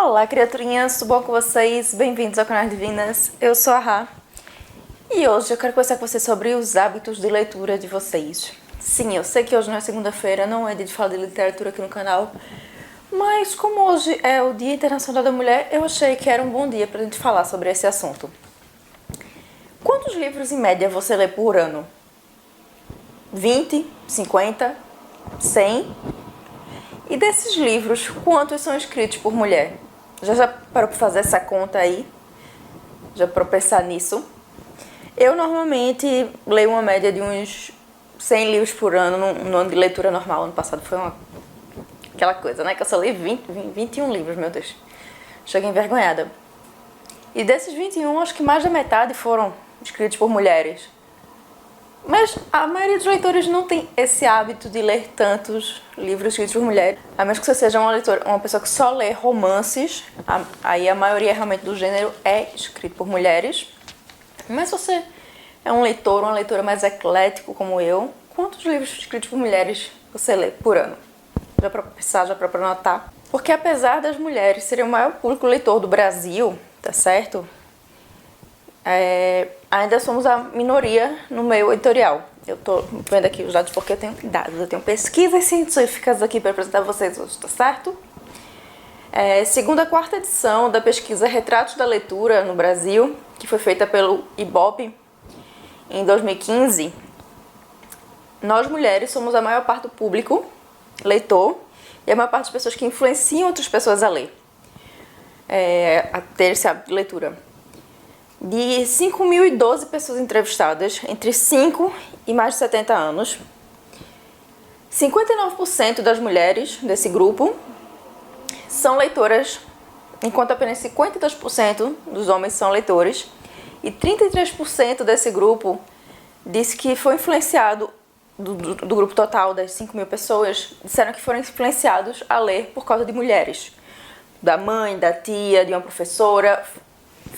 Olá, criaturinhas, tudo bom com vocês? Bem-vindos ao canal Divinas, eu sou a Rá. E hoje eu quero conversar com vocês sobre os hábitos de leitura de vocês. Sim, eu sei que hoje não é segunda-feira, não é dia de falar de literatura aqui no canal, mas como hoje é o Dia Internacional da Mulher, eu achei que era um bom dia pra gente falar sobre esse assunto. Quantos livros em média você lê por ano? 20? 50? 100? E desses livros, quantos são escritos por mulher? Já parou para fazer essa conta aí? Já parou para pensar nisso? Eu normalmente leio uma média de uns 100 livros por ano no ano de leitura normal. Ano passado foi aquela coisa, né? Que eu só li 21 livros, meu Deus. Cheguei envergonhada. E desses 21, acho que mais da metade foram escritos por mulheres. Mas a maioria dos leitores não tem esse hábito de ler tantos livros escritos por mulheres. A menos que você seja uma pessoa que só lê romances, aí a maioria realmente do gênero é escrito por mulheres. Mas se você é um leitor, uma leitora mais eclético como eu, quantos livros escritos por mulheres você lê por ano? Já para pensar, já para anotar. Porque apesar das mulheres serem o maior público leitor do Brasil, tá certo? Ainda somos a minoria no meio editorial. Eu tô vendo aqui os dados porque eu tenho dados, eu tenho pesquisas científicas aqui para apresentar a vocês hoje, tá certo? Segundo a quarta edição da pesquisa Retratos da Leitura no Brasil, que foi feita pelo Ibope em 2015, nós mulheres somos a maior parte do público leitor e a maior parte das pessoas que influenciam outras pessoas a ler, a ter esse hábito de leitura. De 5.012 pessoas entrevistadas entre 5 e mais de 70 anos, 59% das mulheres desse grupo são leitoras, enquanto apenas 52% dos homens são leitores, e 33% desse grupo disse que foi influenciado, do grupo total das 5.000 pessoas, disseram que foram influenciados a ler por causa de mulheres, da mãe, da tia, de uma professora.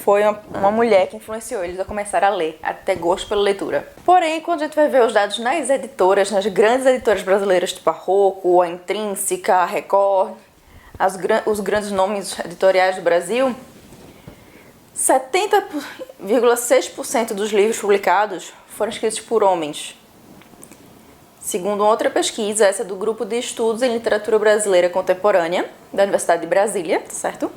Foi uma mulher que influenciou eles a começar a ler, a ter gosto pela leitura. Porém, quando a gente vai ver os dados nas editoras, nas grandes editoras brasileiras, tipo a Rocco, a Intrínseca, a Record, os grandes nomes editoriais do Brasil, 70,6% dos livros publicados foram escritos por homens. Segundo outra pesquisa, essa é do Grupo de Estudos em Literatura Brasileira Contemporânea, da Universidade de Brasília, certo?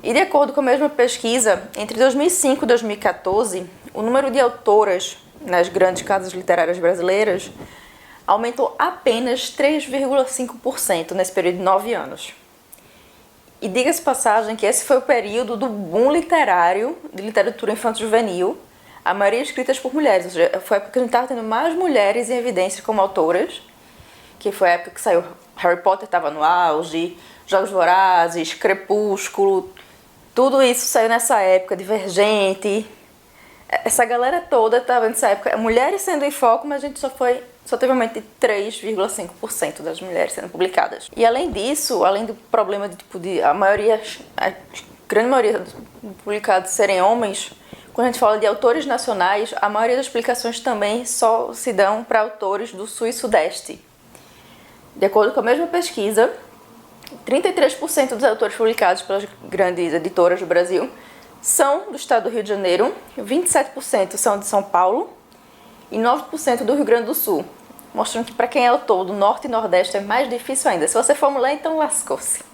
E de acordo com a mesma pesquisa, entre 2005 e 2014, o número de autoras nas grandes casas literárias brasileiras aumentou apenas 3,5% nesse período de 9 anos. E diga-se passagem que esse foi o período do boom literário de literatura infanto-juvenil, a maioria escritas por mulheres, ou seja, foi a época que a gente estava tendo mais mulheres em evidência como autoras, que foi a época que saiu Harry Potter, estava no auge, Jogos Vorazes, Crepúsculo. Tudo isso saiu nessa época, Divergente. Essa galera toda estava nessa época. Mulheres sendo em foco, mas a gente só teve um aumento de 3,5% das mulheres sendo publicadas. E além disso, além do problema de a grande maioria dos publicados serem homens, quando a gente fala de autores nacionais, a maioria das publicações também só se dão para autores do Sul e Sudeste. De acordo com a mesma pesquisa, 33% dos autores publicados pelas grandes editoras do Brasil são do estado do Rio de Janeiro, 27% são de São Paulo e 9% do Rio Grande do Sul, mostrando que para quem é autor do Norte e Nordeste é mais difícil ainda. Se você for mulher, então lascou-se.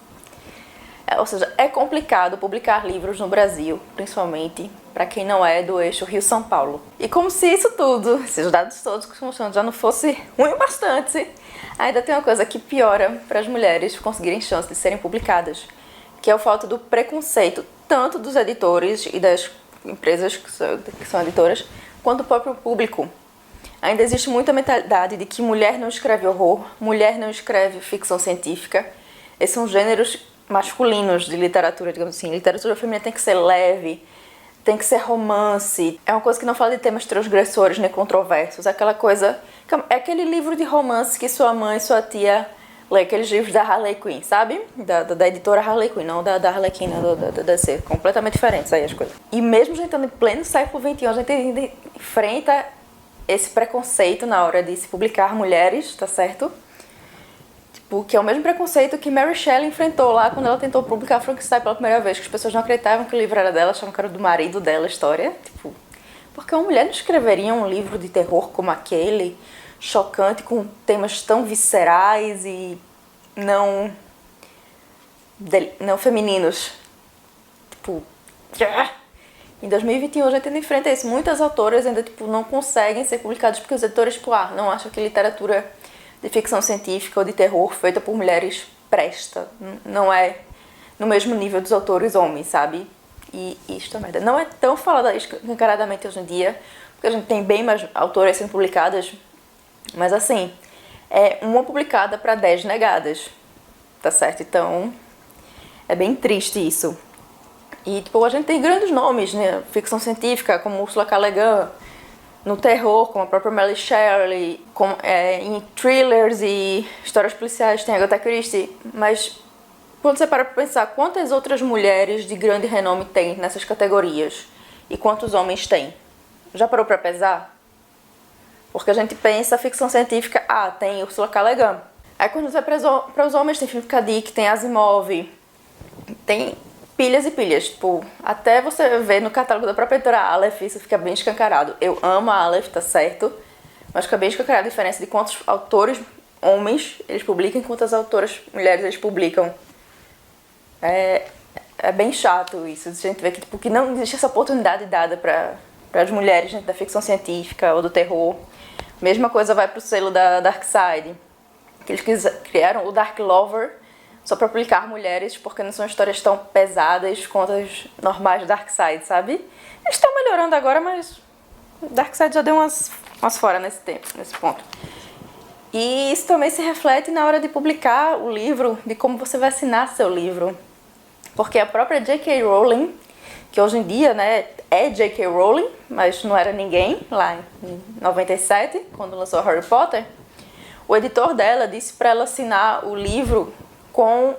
Ou seja, é complicado publicar livros no Brasil, principalmente para quem não é do eixo Rio-São Paulo. E como se isso tudo, esses dados todos que mostrando já não fosse ruim bastante, ainda tem uma coisa que piora para as mulheres conseguirem chance de serem publicadas, que é o fato do preconceito, tanto dos editores e das empresas que são editoras, quanto do próprio público. Ainda existe muita mentalidade de que mulher não escreve horror, mulher não escreve ficção científica. Esses são gêneros masculinos de literatura, digamos assim. Literatura feminina tem que ser leve, tem que ser romance. É uma coisa que não fala de temas transgressores nem controversos. É aquela coisa... É aquele livro de romance que sua mãe e sua tia lê. Aqueles livros da Harley Quinn, sabe? Da editora Harley Quinn, não da Arlequina, da DC. Completamente diferentes aí as coisas. E mesmo a gente estando em pleno século XXI, a gente ainda enfrenta esse preconceito na hora de se publicar mulheres, tá certo? Tipo, que é o mesmo preconceito que Mary Shelley enfrentou lá quando ela tentou publicar Frankenstein pela primeira vez, que as pessoas não acreditavam que o livro era dela, achavam que era do marido dela a história. Tipo, porque uma mulher não escreveria um livro de terror como aquele, chocante, com temas tão viscerais e não femininos. Tipo, em 2021 a gente ainda enfrenta isso. Muitas autoras ainda tipo, não conseguem ser publicadas porque os editores tipo, não acham que literatura de ficção científica ou de terror feita por mulheres presta. Não é no mesmo nível dos autores homens, sabe? E isto é merda. Não é tão falada escancaradamente hoje em dia, porque a gente tem bem mais autoras sendo publicadas, mas assim, é uma publicada para 10 negadas, tá certo? Então, é bem triste isso. E, tipo, a gente tem grandes nomes, né? Ficção científica, como Ursula K. Le Guin, no terror, como a própria Mary Shelley, em thrillers e histórias policiais tem Agatha Christie, mas quando você para pra pensar quantas outras mulheres de grande renome tem nessas categorias e quantos homens tem, já parou pra pesar? Porque a gente pensa ficção científica, tem Ursula K. Le Guin. Aí quando você vai para os homens, tem Philip K. Dick, tem Asimov, tem pilhas e pilhas. Tipo, até você ver no catálogo da própria editora Aleph, isso fica bem escancarado. Eu amo a Aleph, tá certo? Mas fica bem escancarado a diferença de quantos autores homens eles publicam e quantas autoras mulheres eles publicam. É bem chato isso. A gente vê que, tipo, que não existe essa oportunidade dada para as mulheres dentro da ficção científica ou do terror. Mesma coisa vai pro selo da Dark Side, que eles criaram o Dark Lover só para publicar mulheres, porque não são histórias tão pesadas quanto as normais do Dark Side, sabe? Eles estão melhorando agora, mas Dark Side já deu umas fora nesse ponto. E isso também se reflete na hora de publicar o livro, de como você vai assinar seu livro. Porque a própria J.K. Rowling, que hoje em dia, né, é J.K. Rowling, mas não era ninguém lá em 97, quando lançou Harry Potter, o editor dela disse para ela assinar o livro com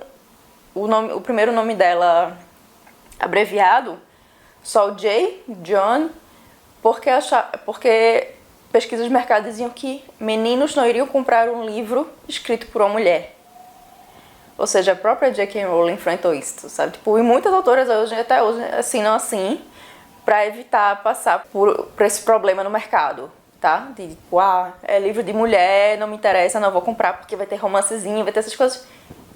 o primeiro nome dela abreviado, só o J, John, porque pesquisas de mercado diziam que meninos não iriam comprar um livro escrito por uma mulher. Ou seja, a própria J.K. Rowling enfrentou isso, sabe? Tipo, e muitas autoras até hoje assinam assim para evitar passar por esse problema no mercado, tá? De tipo, é livro de mulher, não me interessa, não vou comprar porque vai ter romancezinho, vai ter essas coisas.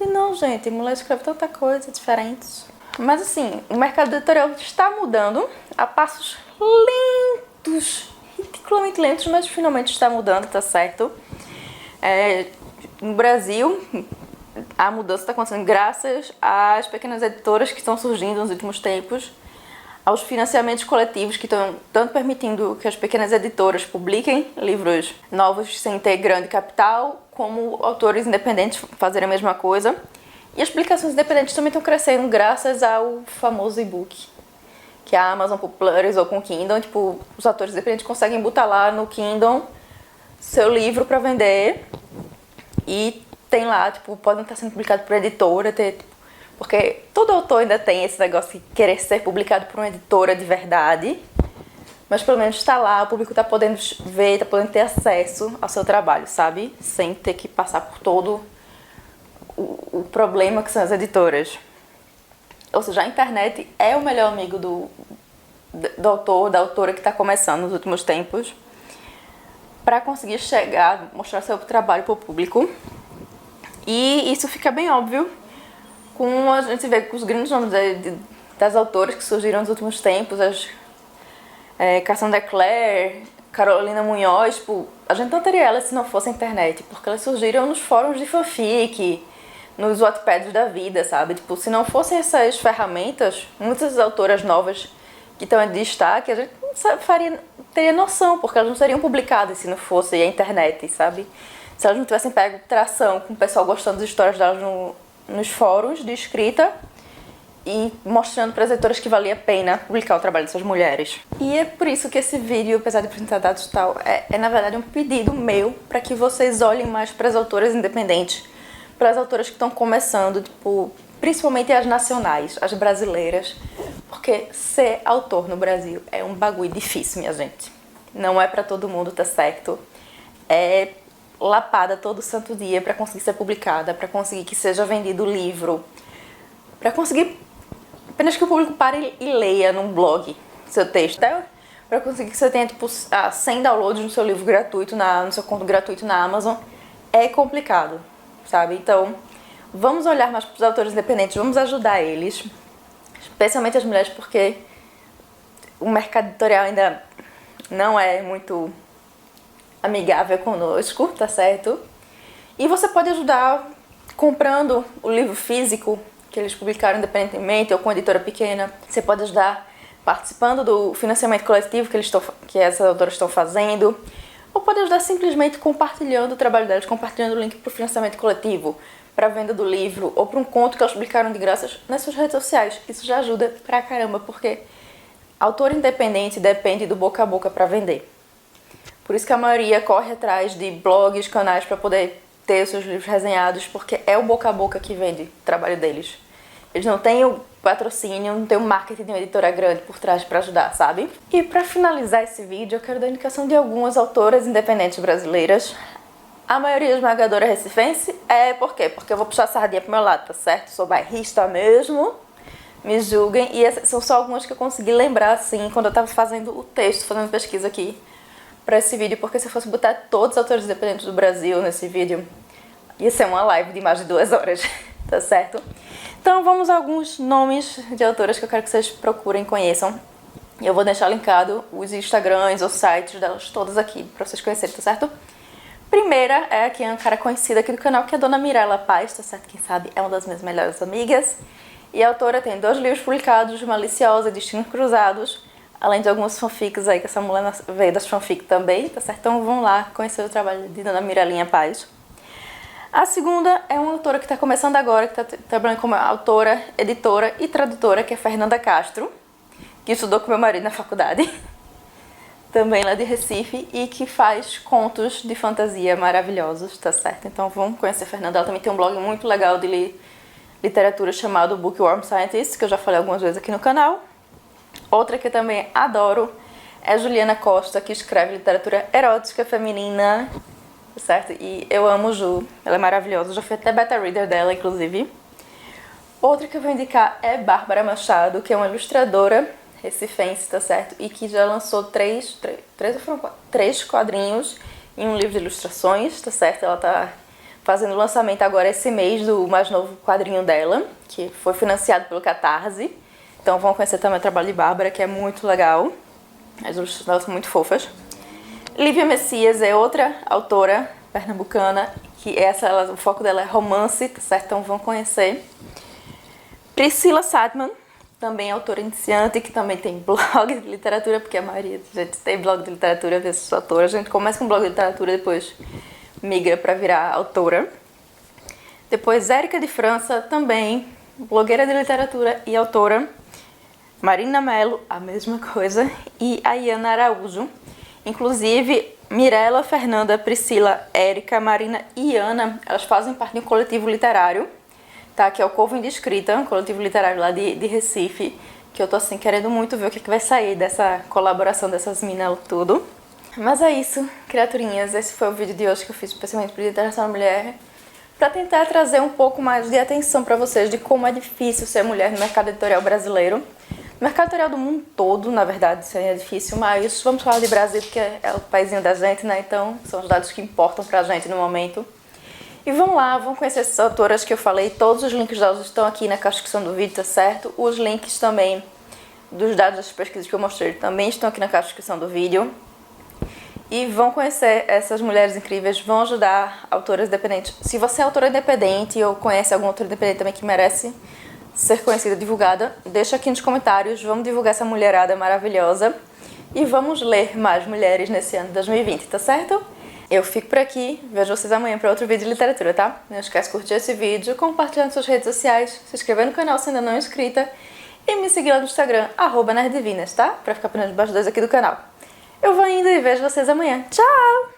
E não, gente, mulher escreve tanta coisa diferentes. Mas assim, o mercado editorial está mudando a passos lentos, ridiculamente lentos, mas finalmente está mudando, tá certo? No Brasil, a mudança está acontecendo graças às pequenas editoras que estão surgindo nos últimos tempos, aos financiamentos coletivos que estão tanto permitindo que as pequenas editoras publiquem livros novos sem ter grande capital, como autores independentes fazerem a mesma coisa. E as publicações independentes também estão crescendo graças ao famoso e-book, que a Amazon popularizou com o Kindle. Tipo, os autores independentes conseguem botar lá no Kindle seu livro para vender e tem lá, tipo, podem estar sendo publicados por editora, porque todo autor ainda tem esse negócio de querer ser publicado por uma editora de verdade, mas pelo menos está lá, o público está podendo ver, está podendo ter acesso ao seu trabalho, sabe? Sem ter que passar por todo o problema que são as editoras. Ou seja, a internet é o melhor amigo do autor, da autora que está começando nos últimos tempos, para conseguir mostrar seu trabalho para o público. E isso fica bem óbvio a gente vê com os grandes nomes das autoras que surgiram nos últimos tempos, Cassandra Clare, Carolina Munhoz. Tipo, a gente não teria elas se não fosse a internet, porque elas surgiram nos fóruns de fanfic, nos Wattpads da vida, sabe? Tipo, se não fossem essas ferramentas, muitas autoras novas que estão em destaque, a gente não teria noção, porque elas não seriam publicadas se não fosse a internet, sabe? Se elas não tivessem pego tração com o pessoal gostando das histórias delas nos fóruns de escrita e mostrando para as editoras que valia a pena publicar o trabalho dessas mulheres. E é por isso que esse vídeo, apesar de apresentar dados e tal, é na verdade um pedido meu para que vocês olhem mais para as autoras independentes, para as autoras que estão começando, tipo, principalmente as nacionais, as brasileiras, porque ser autor no Brasil é um bagulho difícil, minha gente. Não é para todo mundo, tá certo? É lapada todo santo dia para conseguir ser publicada, para conseguir que seja vendido o livro, para conseguir apenas que o público pare e leia num blog seu texto, para conseguir que você tenha tipo 100 downloads no seu livro gratuito, no seu conto gratuito na Amazon, é complicado, sabe? Então, vamos olhar mais para os autores independentes, vamos ajudar eles, especialmente as mulheres, porque o mercado editorial ainda não é muito amigável conosco, tá certo? E você pode ajudar comprando o livro físico que eles publicaram independentemente ou com editora pequena. Você pode ajudar participando do financiamento coletivo que essas autoras estão fazendo, ou pode ajudar simplesmente compartilhando o trabalho delas, compartilhando o link para o financiamento coletivo, para a venda do livro ou para um conto que elas publicaram de graça nas suas redes sociais. Isso já ajuda pra caramba, porque autor independente depende do boca a boca para vender. Por isso que a maioria corre atrás de blogs, canais para poder ter os seus livros resenhados, porque é o boca a boca que vende o trabalho deles. Eles não têm o patrocínio, não tem o marketing de uma editora grande por trás para ajudar, sabe? E para finalizar esse vídeo, eu quero dar indicação de algumas autoras independentes brasileiras. A maioria esmagadora é recifense. Por quê? Porque eu vou puxar a sardinha pro meu lado, tá certo? Sou bairrista mesmo. Me julguem. E essas são só algumas que eu consegui lembrar, assim, quando eu tava fazendo o texto, fazendo pesquisa aqui para esse vídeo, porque se eu fosse botar todos os autores independentes do Brasil nesse vídeo, ia ser uma live de mais de 2 horas, tá certo? Então vamos a alguns nomes de autoras que eu quero que vocês procurem, conheçam. Eu vou deixar linkado os Instagrams, os sites delas todas aqui, para vocês conhecerem, tá certo? Primeira é aqui uma cara conhecida aqui do canal, que é a Dona Mirella Paz, tá certo? Quem sabe é uma das minhas melhores amigas. E a autora tem 2 livros publicados, Maliciosa e Destinos Cruzados, além de alguns fanfics aí, que essa mulher veio das fanfics também, tá certo? Então vão lá conhecer o trabalho de Dona Mirellinha Paz. A segunda é uma autora que está começando agora, que está trabalhando como autora, editora e tradutora, que é Fernanda Castro, que estudou com meu marido na faculdade, também lá de Recife, e que faz contos de fantasia maravilhosos, tá certo? Então vamos conhecer a Fernanda. Ela também tem um blog muito legal de literatura chamado Bookworm Scientist, que eu já falei algumas vezes aqui no canal. Outra que eu também adoro é Juliana Costa, que escreve literatura erótica feminina, certo? E eu amo Ju, ela é maravilhosa, eu já fui até beta reader dela, inclusive. Outra que eu vou indicar é Bárbara Machado, que é uma ilustradora recifense, tá certo? E que já lançou 3 quadrinhos em um livro de ilustrações, tá certo? Ela tá fazendo o lançamento agora esse mês do mais novo quadrinho dela, que foi financiado pelo Catarse. Então vão conhecer também o trabalho de Bárbara, que é muito legal. As ilustrações dela são muito fofas. Lívia Messias é outra autora pernambucana, que o foco dela é romance, tá certo? Então vão conhecer. Priscila Sadman, também autora iniciante, que também tem blog de literatura, porque a maioria da gente tem blog de literatura, às vezes sou autora. A gente começa com blog de literatura, depois migra para virar autora. Depois Érica de França, também blogueira de literatura e autora. Marina Mello, a mesma coisa. E a Iana Araújo. Inclusive, Mirella, Fernanda, Priscila, Érica, Marina e Ana, elas fazem parte de um coletivo literário, tá? Que é o Covo Indescrita, um coletivo literário lá de Recife, que eu tô assim querendo muito ver o que vai sair dessa colaboração dessas minas tudo. Mas é isso, criaturinhas, esse foi o vídeo de hoje que eu fiz especialmente para Literação da Mulher, para tentar trazer um pouco mais de atenção para vocês de como é difícil ser mulher no mercado editorial brasileiro. O mercado editorial do mundo todo, na verdade, isso aí é difícil, mas vamos falar de Brasil porque é o paizinho da gente, né? Então, são os dados que importam pra gente no momento. E vão lá, vão conhecer essas autoras que eu falei, todos os links delas estão aqui na caixa de descrição do vídeo, tá certo? Os links também dos dados das pesquisas que eu mostrei também estão aqui na caixa de descrição do vídeo. E vão conhecer essas mulheres incríveis, vão ajudar autoras independentes. Se você é autora independente ou conhece alguma autora independente também que merece ser conhecida, divulgada, deixa aqui nos comentários, vamos divulgar essa mulherada maravilhosa e vamos ler mais mulheres nesse ano de 2020, tá certo? Eu fico por aqui, vejo vocês amanhã para outro vídeo de literatura, tá? Não esquece de curtir esse vídeo, compartilhar nas suas redes sociais, se inscrever no canal se ainda não é inscrita e me seguir lá no Instagram, @nerddivinas, tá? Pra ficar apenas nos bastidores aqui do canal. Eu vou indo e vejo vocês amanhã. Tchau!